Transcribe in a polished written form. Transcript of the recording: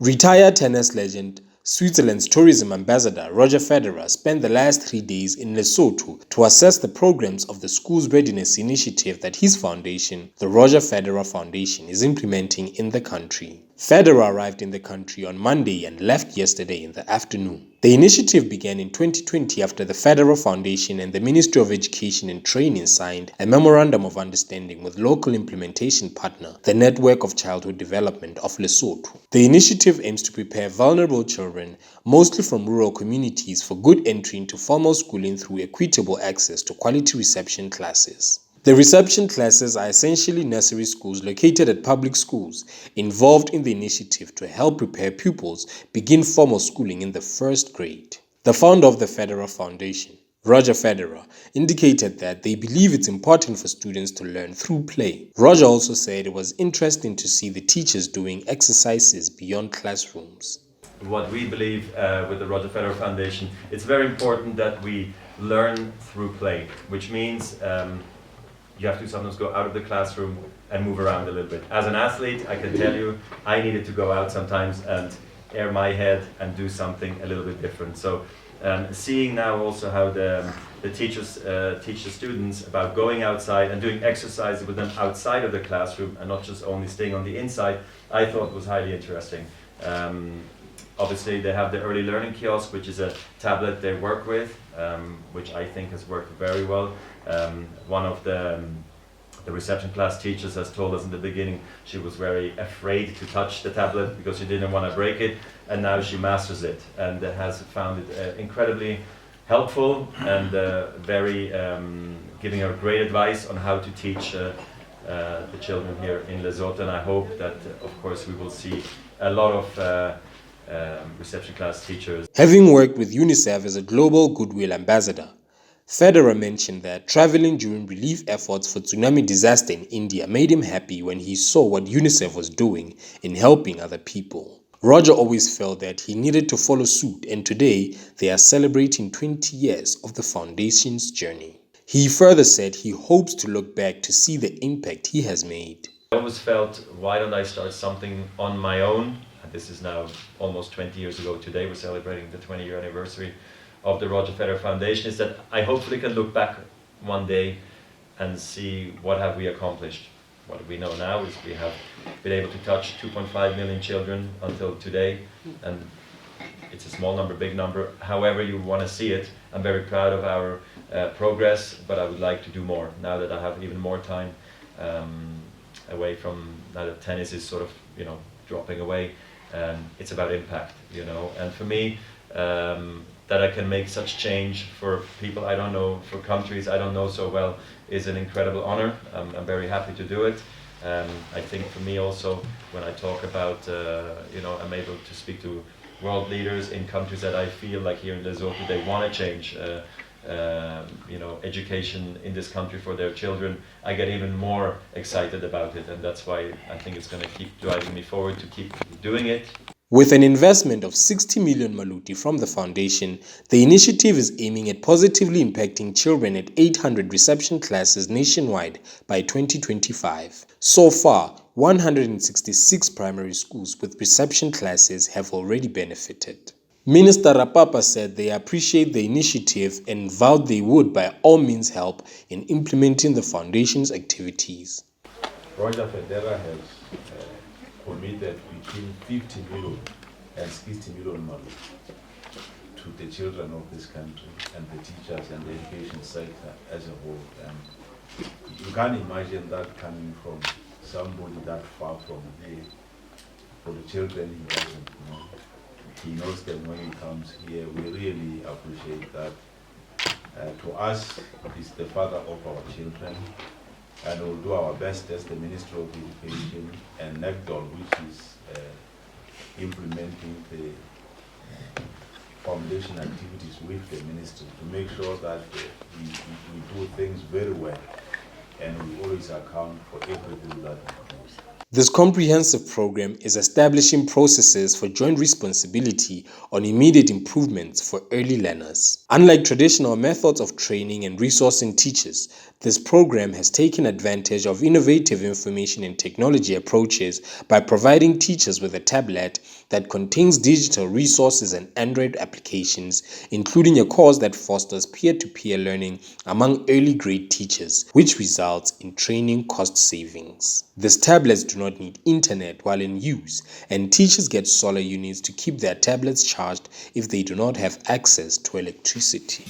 Retired tennis legend, Switzerland's tourism ambassador Roger Federer spent the last 3 days in Lesotho to assess the programs of the school's readiness initiative that his foundation, the Roger Federer Foundation, is implementing in the country. Federer arrived in the country on Monday and left yesterday in the afternoon. The initiative began in 2020 after the Federer Foundation and the Ministry of Education and Training signed a Memorandum of Understanding with local implementation partner, the Network of Childhood Development of Lesotho. The initiative aims to prepare vulnerable children, mostly from rural communities, for good entry into formal schooling through equitable access to quality reception classes. The reception classes are essentially nursery schools located at public schools involved in the initiative to help prepare pupils begin formal schooling in the first grade. The founder of the Federer Foundation, Roger Federer, indicated that they believe it's important for students to learn through play. Roger also said it was interesting to see the teachers doing exercises beyond classrooms. What we believe with the Roger Federer Foundation, it's very important that we learn through play, which means you have to sometimes go out of the classroom and move around a little bit. As an athlete, I can tell you, I needed to go out sometimes and air my head and do something a little bit different. So seeing now also how the teachers teach the students about going outside and doing exercises with them outside of the classroom and not just only staying on the inside, I thought was highly interesting. Obviously they have the early learning kiosk, which is a tablet they work with, which I think has worked very well. One of the reception class teachers has told us in the beginning she was very afraid to touch the tablet because she didn't want to break it, and now she masters it and has found it incredibly helpful and very giving her great advice on how to teach the children here in Lesotho. And I hope that of course we will see a lot of reception class teachers. Having worked with UNICEF as a global goodwill ambassador, Federer mentioned that traveling during relief efforts for tsunami disaster in India made him happy when he saw what UNICEF was doing in helping other people. Roger always felt that he needed to follow suit, and today they are celebrating 20 years of the foundation's journey. He further said he hopes to look back to see the impact he has made. I always felt, why don't I start something on my own? And this is now almost 20 years ago today. We're celebrating the 20-year anniversary of the Roger Federer Foundation. Is that I hopefully can look back one day and see what have we accomplished. What we know now is we have been able to touch 2.5 million children until today, and it's a small number, big number, however you want to see it. I'm very proud of our progress, but I would like to do more now that I have even more time away from, now that tennis is sort of, dropping away. It's about impact, and for me, that I can make such change for people I don't know, for countries I don't know so well, is an incredible honor. I'm very happy to do it. I think for me also, when I talk about, I'm able to speak to world leaders in countries that I feel like here in Lesotho, they want to change education in this country for their children. I get even more excited about it, and that's why I think it's going to keep driving me forward to keep doing it. With an investment of 60 million maluti from the foundation, the initiative is aiming at positively impacting children at 800 reception classes nationwide by 2025. So far, 166 primary schools with reception classes have already benefited. Minister Rapapa said they appreciate the initiative and vowed they would by all means help in implementing the foundation's activities. Roger Federer has committed between 50 million and 60 million to the children of this country and the teachers and the education sector as a whole. And you can't imagine that coming from somebody that far from here. For the children, he doesn't know. He knows them when he comes here. We really appreciate that. To us, he's the father of our children, and we'll do our best as the Ministry of Education and NECDOL, which is implementing the foundation activities with the ministry, to make sure that we do things very well and we always account for everything that we do. This comprehensive program is establishing processes for joint responsibility on immediate improvements for early learners. Unlike traditional methods of training and resourcing teachers, this program has taken advantage of innovative information and technology approaches by providing teachers with a tablet that contains digital resources and Android applications, including a course that fosters peer-to-peer learning among early grade teachers, which results in training cost savings. These tablets do not need internet while in use, and teachers get solar units to keep their tablets charged if they do not have access to electricity.